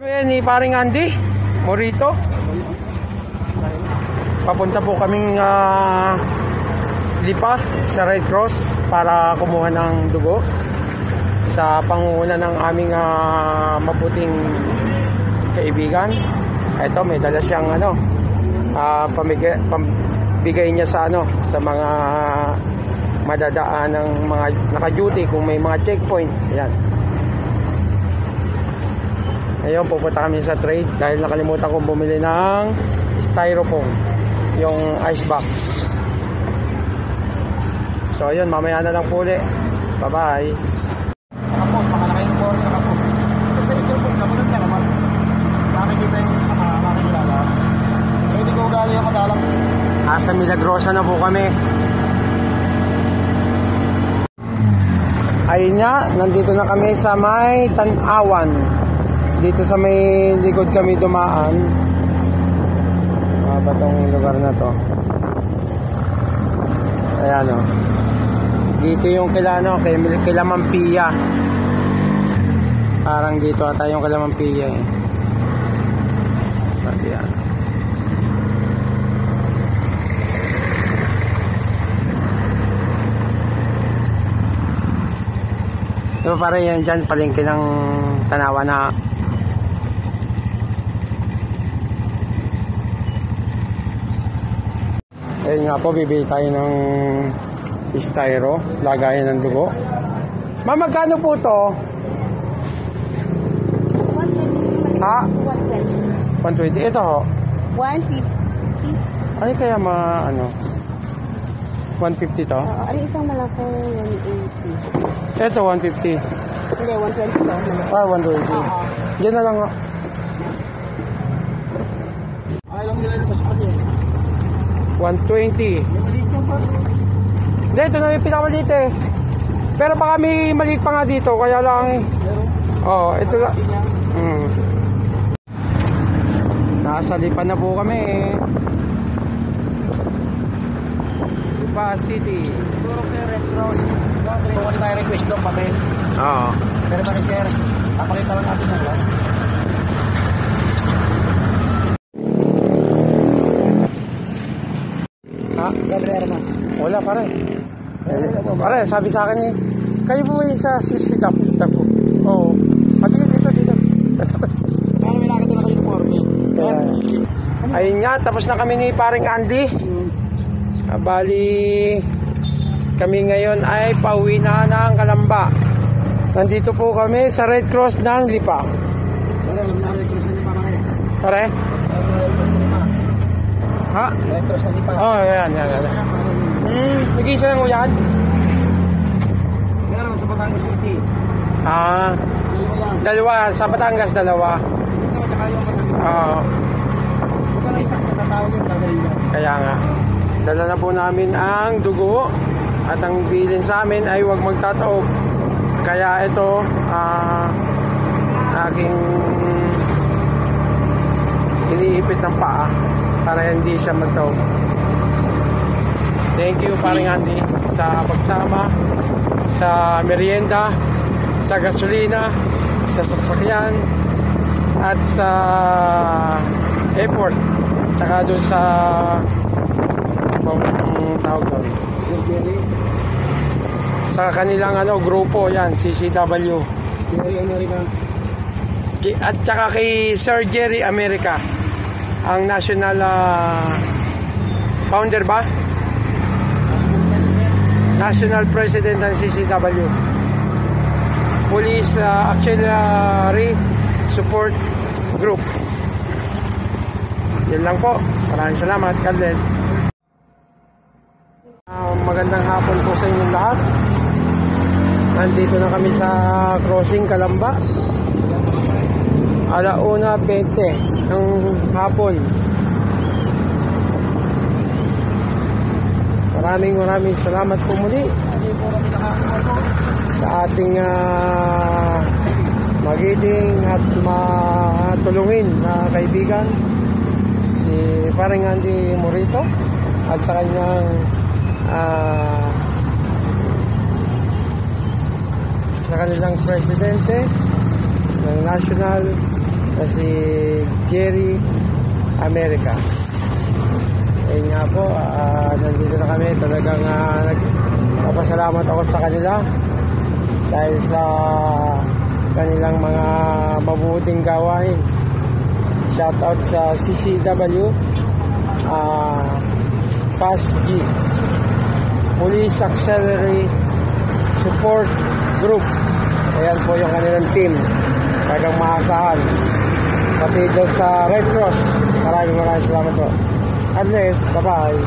Ni paring Andy Morito. Papunta po kaming Lipa sa Red Cross para kumuha ng dugo sa pangunguna ng aming mabuting kaibigan. Ito, may dala siyang pambigay niya sa sa mga madadaan ng mga naka-duty kung may mga checkpoint. Ayan. Ngayon, pupunta kami sa trade dahil nakalimutan kong bumili ng styrofoam, yung ice box. So, ayun, mamaya na lang po ulit. Bye-bye. Nakapos, makalaki yung board, nakapos. Kasi styrofoam, namunod ka naman. Nakikita yung sa makakilala. Eh, hindi ko ugali ako dalang. Sa Milagrosa na po kami. Ayun nga, nandito na kami sa may Tanawan. Dito sa may likod kami dumaan. Ba tong lugar na to? Ayan o. Dito yung kila Mampia. Parang dito ata yung kila Mampia eh. Ayan. Diba parang yan dyan, palengke ng Tanawan na. Ayun nga po, bibili tayo ng styro, lagayan ng dugo. Ma'am, magkano po to? 120. Ha? 120. 120. Ito ho? 150. Ay, kaya 150 to? Oo, ano isang malaki 180. Ito, 150. Hindi, 120 to. 120. Oo. Diyan na lang ho. Ay, lang nila yung pasukat eh. 120. Yung maliit yung pa. Hindi, ito na yung pinakamaliit eh. Pero baka may maliit pa nga dito, kaya lang eh. Oo, ito lang. Nasa Lipa na po kami eh. Lipa City. Siguro sir, Red Cross. Kung tayo request doon papel. Oo. Pero pa rin sir, papakita lang natin ng lang. Ha? Gabriel na. Wala pare. Pare, sabi sa akin eh, kayo po yung sa sisikap. Oo. Sige, dito. Kaya may nakita na kayo ng form eh. Ayun nga, tapos na kami ni paring Andy. Bali, kami ngayon ay pauwi na ng Kalamba. Nandito po kami sa Red Cross ng Lipa. Wala, alam na Red Cross na Lipa mga Pare? Ha? Red Cross na Lipa. Oh, yan. Nag-iisa lang mo yan? Meron sa Batangas City. Dalawa. Sa Batangas, dalawa. Ito, tsaka yung Batangas. Oo. Huwag ka na istak na tatawag yung gagawin yan. Kaya nga. Dala na po namin ang dugo at ang bilin sa amin ay huwag magtataob. Kaya ito, laging iniipit ng paa para hindi siya magtaob. Thank you, paring Andy, sa pagsama, sa merienda, sa gasolina, sa sasakyan, at sa airport, saka doon sa tawag doon, sa kanilang grupo yan, CCW, Jerry America. at saka kay Sir Jerry America, ang national founder ba? National President ng CCW, Police Auxiliary Support Group. Yan lang po. Maraming salamat. God bless. Magandang hapon po sa inyong lahat. Nandito na kami sa crossing Kalamba. 1:20 ng hapon. Maraming salamat po muli sa ating magiting at matulungin na kaibigan, si paring Andy Morito, at sa kanyang sa kanilang presidente ng National na si Gary America. Ayun nga po, nandito na kami. Talagang nagpapasalamat ako sa kanila dahil sa kanilang mga mabuting gawain. Shoutout sa CCW, PASG, Police Auxiliary Support Group. Ayan po yung kanilang team. Talagang maasahan. Pati doon sa Red Cross. Maraming salamat po. Unless, bye-bye.